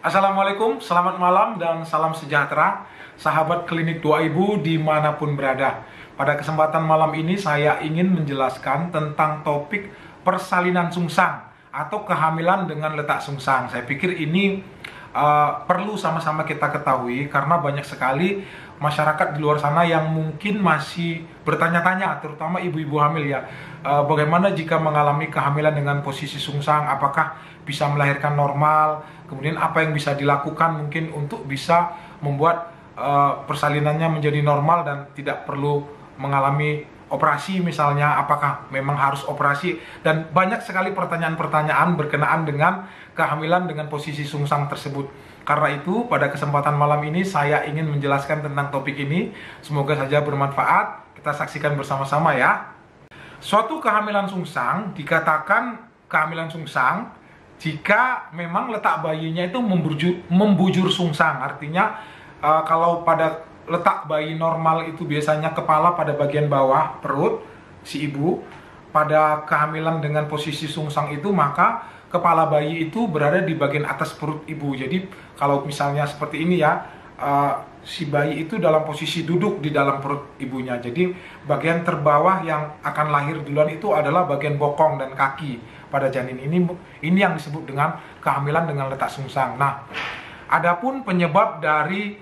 Assalamualaikum, selamat malam dan salam sejahtera sahabat klinik doa ibu dimanapun berada. Pada kesempatan malam ini saya ingin menjelaskan tentang topik persalinan sungsang atau kehamilan dengan letak sungsang. Saya pikir ini perlu sama-sama kita ketahui karena banyak sekali masyarakat di luar sana yang mungkin masih bertanya-tanya, terutama ibu-ibu hamil ya, bagaimana jika mengalami kehamilan dengan posisi sungsang, apakah bisa melahirkan normal, kemudian apa yang bisa dilakukan mungkin untuk bisa membuat persalinannya menjadi normal dan tidak perlu mengalami operasi misalnya, apakah memang harus operasi, dan banyak sekali pertanyaan-pertanyaan berkenaan dengan kehamilan dengan posisi sungsang tersebut. Karena itu pada kesempatan malam ini saya ingin menjelaskan tentang topik ini, semoga saja bermanfaat, kita saksikan bersama-sama ya. Suatu kehamilan sungsang dikatakan kehamilan sungsang jika memang letak bayinya itu membujur sungsang. Artinya kalau pada letak bayi normal itu biasanya kepala pada bagian bawah perut si ibu, pada kehamilan dengan posisi sungsang itu maka kepala bayi itu berada di bagian atas perut ibu. Jadi kalau misalnya seperti ini ya, si bayi itu dalam posisi duduk di dalam perut ibunya. Jadi bagian terbawah yang akan lahir duluan itu adalah bagian bokong dan kaki pada janin. Ini yang disebut dengan kehamilan dengan letak sungsang. Nah, adapun penyebab dari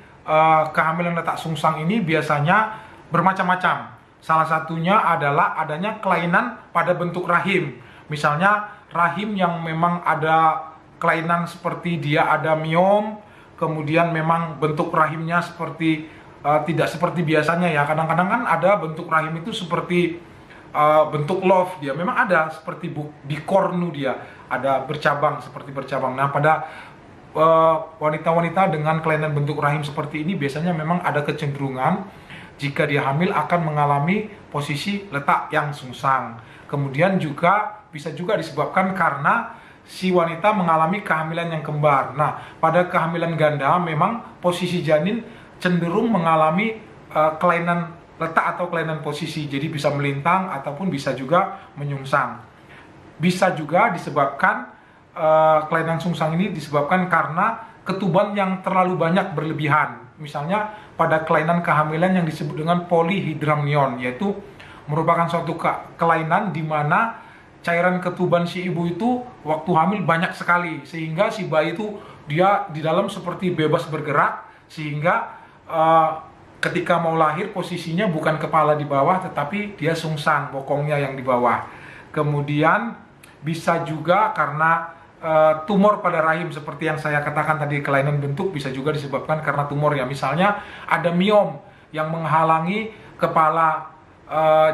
kehamilan letak sungsang ini biasanya bermacam-macam. Salah satunya adalah adanya kelainan pada bentuk rahim. Misalnya rahim yang memang ada kelainan seperti dia ada miom, kemudian memang bentuk rahimnya seperti tidak seperti biasanya ya. Kadang-kadang kan ada bentuk rahim itu seperti bentuk love, dia memang ada seperti bikornu, dia ada bercabang seperti bercabang. Nah, pada wanita-wanita dengan kelainan bentuk rahim seperti ini biasanya memang ada kecenderungan jika dia hamil akan mengalami posisi letak yang sungsang. Kemudian juga bisa juga disebabkan karena si wanita mengalami kehamilan yang kembar. Nah, pada kehamilan ganda memang posisi janin cenderung mengalami kelainan letak atau kelainan posisi. Jadi bisa melintang ataupun bisa juga menyungsang. Bisa juga disebabkan kelainan sungsang ini disebabkan karena ketuban yang terlalu banyak berlebihan. Misalnya pada kelainan kehamilan yang disebut dengan polyhydramnion, yaitu merupakan suatu kelainan di mana cairan ketuban si ibu itu waktu hamil banyak sekali, sehingga si bayi itu dia di dalam seperti bebas bergerak, sehingga ketika mau lahir posisinya bukan kepala di bawah tetapi dia sungsang, bokongnya yang di bawah. Kemudian bisa juga karena tumor pada rahim seperti yang saya katakan tadi, kelainan bentuk bisa juga disebabkan karena tumor ya. Misalnya ada miom yang menghalangi kepala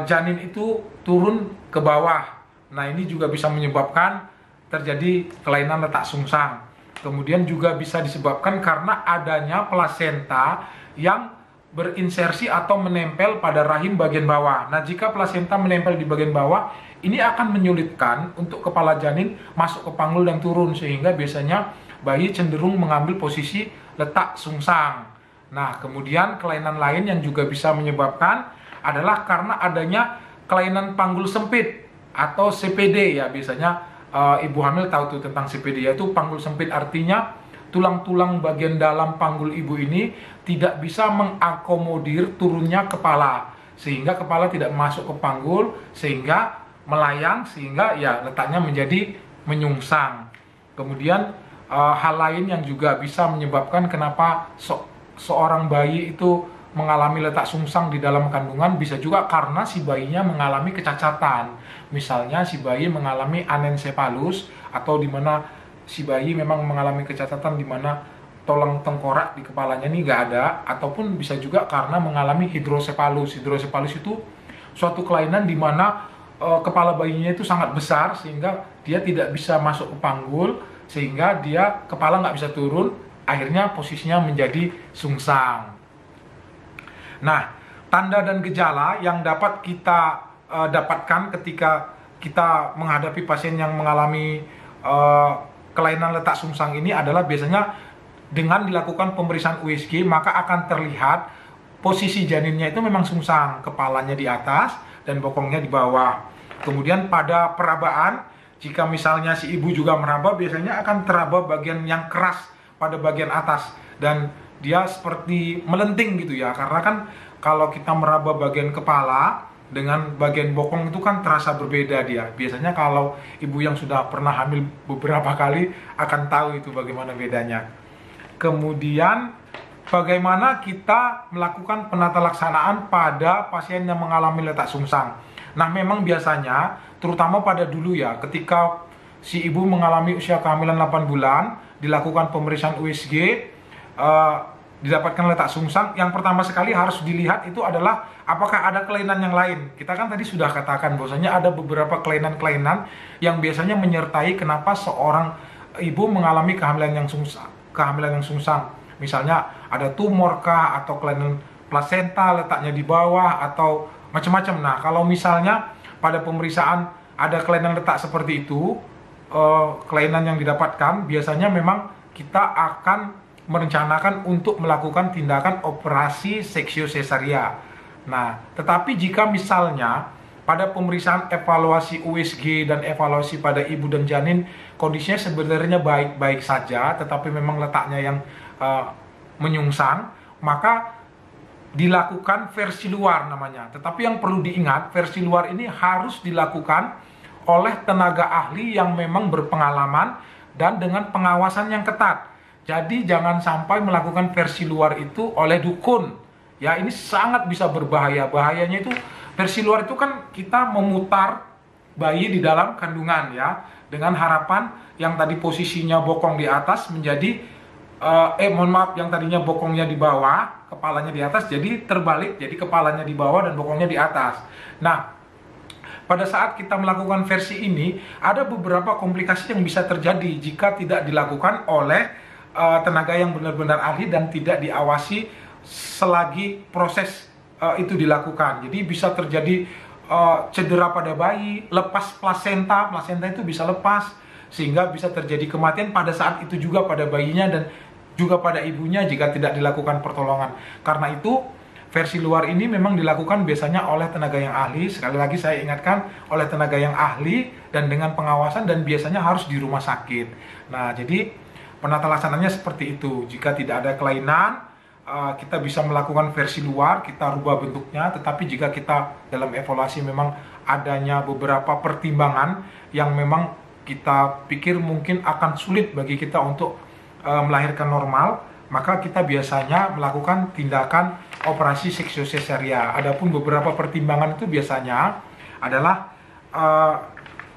janin itu turun ke bawah. Nah, ini juga bisa menyebabkan terjadi kelainan letak sungsang. Kemudian juga bisa disebabkan karena adanya plasenta yang berinsersi atau menempel pada rahim bagian bawah. Nah, jika plasenta menempel di bagian bawah, ini akan menyulitkan untuk kepala janin masuk ke panggul dan turun, sehingga biasanya bayi cenderung mengambil posisi letak sungsang. Nah, kemudian kelainan lain yang juga bisa menyebabkan adalah karena adanya kelainan panggul sempit atau CPD ya. Biasanya ibu hamil tahu tuh tentang CPD, yaitu panggul sempit. Artinya tulang-tulang bagian dalam panggul ibu ini tidak bisa mengakomodir turunnya kepala, sehingga kepala tidak masuk ke panggul, sehingga melayang, sehingga ya letaknya menjadi menyungsang. Kemudian hal lain yang juga bisa menyebabkan kenapa seorang bayi itu mengalami letak sungsang di dalam kandungan bisa juga karena si bayinya mengalami kecacatan. Misalnya si bayi mengalami anencephalus, atau di mana si bayi memang mengalami kecacatan di mana tulang tengkorak di kepalanya ini nggak ada, ataupun bisa juga karena mengalami hidrocephalus. Hidrocephalus itu suatu kelainan di mana kepala bayinya itu sangat besar sehingga dia tidak bisa masuk ke panggul, sehingga dia kepala nggak bisa turun, akhirnya posisinya menjadi sungsang. Nah, tanda dan gejala yang dapat kita dapatkan ketika kita menghadapi pasien yang mengalami kelainan letak sungsang ini adalah biasanya dengan dilakukan pemeriksaan USG, maka akan terlihat posisi janinnya itu memang sungsang, kepalanya di atas dan bokongnya di bawah. Kemudian pada perabaan, jika misalnya si ibu juga meraba, biasanya akan teraba bagian yang keras pada bagian atas dan dia seperti melenting gitu ya, karena kan kalau kita meraba bagian kepala dengan bagian bokong itu kan terasa berbeda dia. Biasanya kalau ibu yang sudah pernah hamil beberapa kali akan tahu itu bagaimana bedanya. Kemudian bagaimana kita melakukan penata laksanaan pada pasien yang mengalami letak sungsang. Nah, memang biasanya terutama pada dulu ya, ketika si ibu mengalami usia kehamilan 8 bulan, dilakukan pemeriksaan USG, didapatkan letak sungsang, yang pertama sekali harus dilihat itu adalah apakah ada kelainan yang lain. Kita kan tadi sudah katakan bahwasanya ada beberapa kelainan-kelainan yang biasanya menyertai kenapa seorang ibu mengalami kehamilan yang sungsang. Misalnya ada tumor kah, atau kelainan plasenta letaknya di bawah, atau macam-macam. Nah, kalau misalnya pada pemeriksaan ada kelainan letak seperti itu, kelainan yang didapatkan, biasanya memang kita akan merencanakan untuk melakukan tindakan operasi seksio sesaria. Nah, tetapi jika misalnya pada pemeriksaan evaluasi USG dan evaluasi pada ibu dan janin kondisinya sebenarnya baik-baik saja, tetapi memang letaknya yang menyungsang, maka dilakukan versi luar namanya. Tetapi yang perlu diingat, versi luar ini harus dilakukan oleh tenaga ahli yang memang berpengalaman dan dengan pengawasan yang ketat. Jadi jangan sampai melakukan versi luar itu oleh dukun. Ya, ini sangat bisa berbahaya. Bahayanya itu versi luar itu kan kita memutar bayi di dalam kandungan ya, dengan harapan yang tadi posisinya bokong di atas menjadi yang tadinya bokongnya di bawah, kepalanya di atas, jadi terbalik, jadi kepalanya di bawah dan bokongnya di atas. Nah, pada saat kita melakukan versi ini, ada beberapa komplikasi yang bisa terjadi jika tidak dilakukan oleh tenaga yang benar-benar ahli dan tidak diawasi selagi proses itu dilakukan. Jadi bisa terjadi cedera pada bayi, lepas plasenta itu bisa lepas, sehingga bisa terjadi kematian pada saat itu juga pada bayinya dan juga pada ibunya jika tidak dilakukan pertolongan. Karena itu versi luar ini memang dilakukan biasanya oleh tenaga yang ahli. Sekali lagi saya ingatkan, oleh tenaga yang ahli dan dengan pengawasan, dan biasanya harus di rumah sakit. Nah, jadi penata laksananya seperti itu. Jika tidak ada kelainan, kita bisa melakukan versi luar, kita rubah bentuknya. Tetapi jika kita dalam evaluasi memang adanya beberapa pertimbangan yang memang kita pikir mungkin akan sulit bagi kita untuk melahirkan normal, maka kita biasanya melakukan tindakan operasi seksio sesaria. Adapun beberapa pertimbangan itu biasanya adalah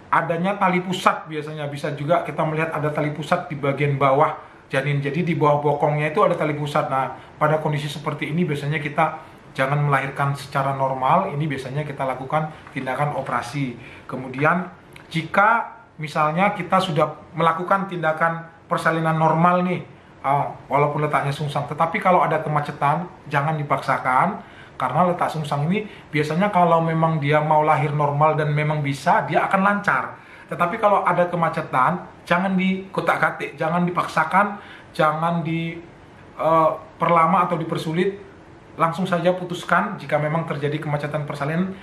adanya tali pusat, biasanya bisa juga kita melihat ada tali pusat di bagian bawah janin. Jadi di bawah bokongnya itu ada tali pusat. Nah, pada kondisi seperti ini biasanya kita jangan melahirkan secara normal. Ini biasanya kita lakukan tindakan operasi. Kemudian jika misalnya kita sudah melakukan tindakan persalinan normal nih, walaupun letaknya sungsang, tetapi kalau ada kemacetan jangan dipaksakan. Karena letak sungsang ini biasanya kalau memang dia mau lahir normal dan memang bisa, dia akan lancar. Tetapi kalau ada kemacetan, jangan dikotak-katik, jangan dipaksakan, jangan diperlama atau dipersulit. Langsung saja putuskan jika memang terjadi kemacetan persalinan,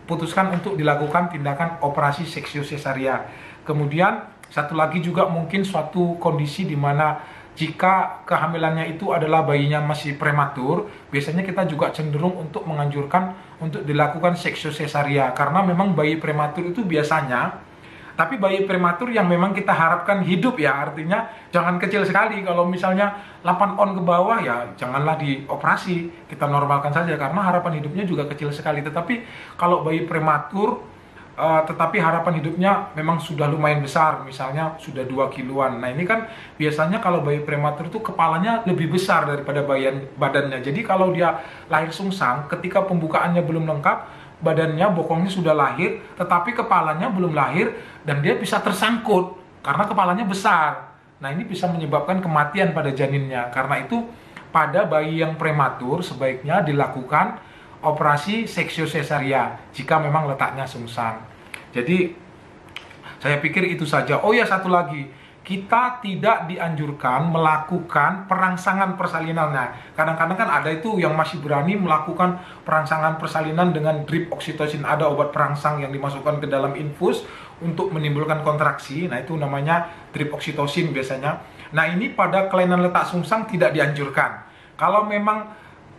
putuskan untuk dilakukan tindakan operasi seksio sesaria. Kemudian satu lagi juga mungkin suatu kondisi di mana jika kehamilannya itu adalah bayinya masih prematur, biasanya kita juga cenderung untuk menganjurkan untuk dilakukan seksio sesaria. Karena memang bayi prematur itu biasanya, tapi bayi prematur yang memang kita harapkan hidup ya, artinya jangan kecil sekali. Kalau misalnya 8 on ke bawah ya janganlah dioperasi, kita normalkan saja karena harapan hidupnya juga kecil sekali. Tetapi kalau bayi prematur tetapi harapan hidupnya memang sudah lumayan besar, misalnya sudah 2 kiloan. Nah, ini kan biasanya kalau bayi prematur itu kepalanya lebih besar daripada badannya. Jadi kalau dia lahir sungsang, ketika pembukaannya belum lengkap, badannya, bokongnya sudah lahir, tetapi kepalanya belum lahir, dan dia bisa tersangkut karena kepalanya besar. Nah, ini bisa menyebabkan kematian pada janinnya. Karena itu pada bayi yang prematur sebaiknya dilakukan operasi seksio sesaria jika memang letaknya sungsang. Jadi saya pikir itu saja. Oh ya, satu lagi, kita tidak dianjurkan melakukan perangsangan persalinan. Nah, kadang-kadang kan ada itu yang masih berani melakukan perangsangan persalinan dengan drip oksitosin. Ada obat perangsang yang dimasukkan ke dalam infus untuk menimbulkan kontraksi. Nah, itu namanya drip oksitosin biasanya. Nah, ini pada kelainan letak sungsang tidak dianjurkan. Kalau memang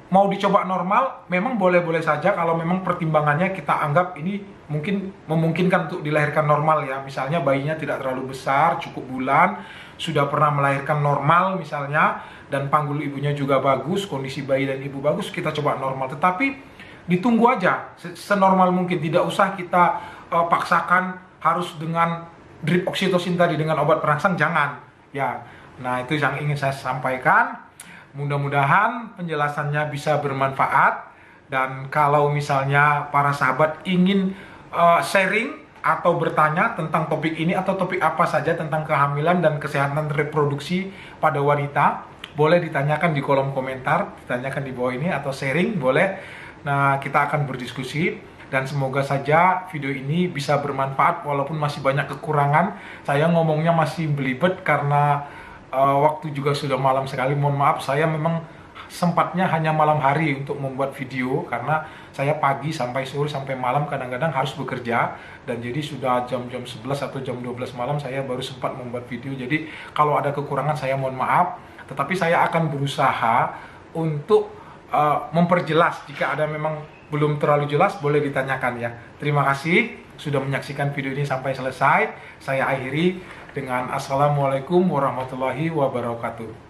mau dicoba normal, memang boleh-boleh saja kalau memang pertimbangannya kita anggap ini mungkin memungkinkan untuk dilahirkan normal ya. Misalnya bayinya tidak terlalu besar, cukup bulan, sudah pernah melahirkan normal misalnya, dan panggul ibunya juga bagus, kondisi bayi dan ibu bagus, kita coba normal. Tetapi ditunggu aja senormal mungkin, tidak usah kita paksakan harus dengan drip oksitosin tadi dengan obat perangsang, jangan ya. Nah, itu yang ingin saya sampaikan. Mudah-mudahan penjelasannya bisa bermanfaat, dan kalau misalnya para sahabat ingin sharing atau bertanya tentang topik ini atau topik apa saja tentang kehamilan dan kesehatan reproduksi pada wanita, boleh ditanyakan di kolom komentar, ditanyakan di bawah ini, atau sharing boleh. Nah, kita akan berdiskusi, dan semoga saja video ini bisa bermanfaat walaupun masih banyak kekurangan. Saya ngomongnya masih belibet karena waktu juga sudah malam sekali. Mohon maaf, saya memang sempatnya hanya malam hari untuk membuat video karena saya pagi sampai sore sampai malam kadang-kadang harus bekerja, dan jadi sudah jam-jam 11 atau jam 12 malam saya baru sempat membuat video. Jadi kalau ada kekurangan saya mohon maaf, tetapi saya akan berusaha untuk memperjelas. Jika ada memang belum terlalu jelas, boleh ditanyakan ya. Terima kasih sudah menyaksikan video ini sampai selesai. Saya akhiri dengan Assalamualaikum warahmatullahi wabarakatuh.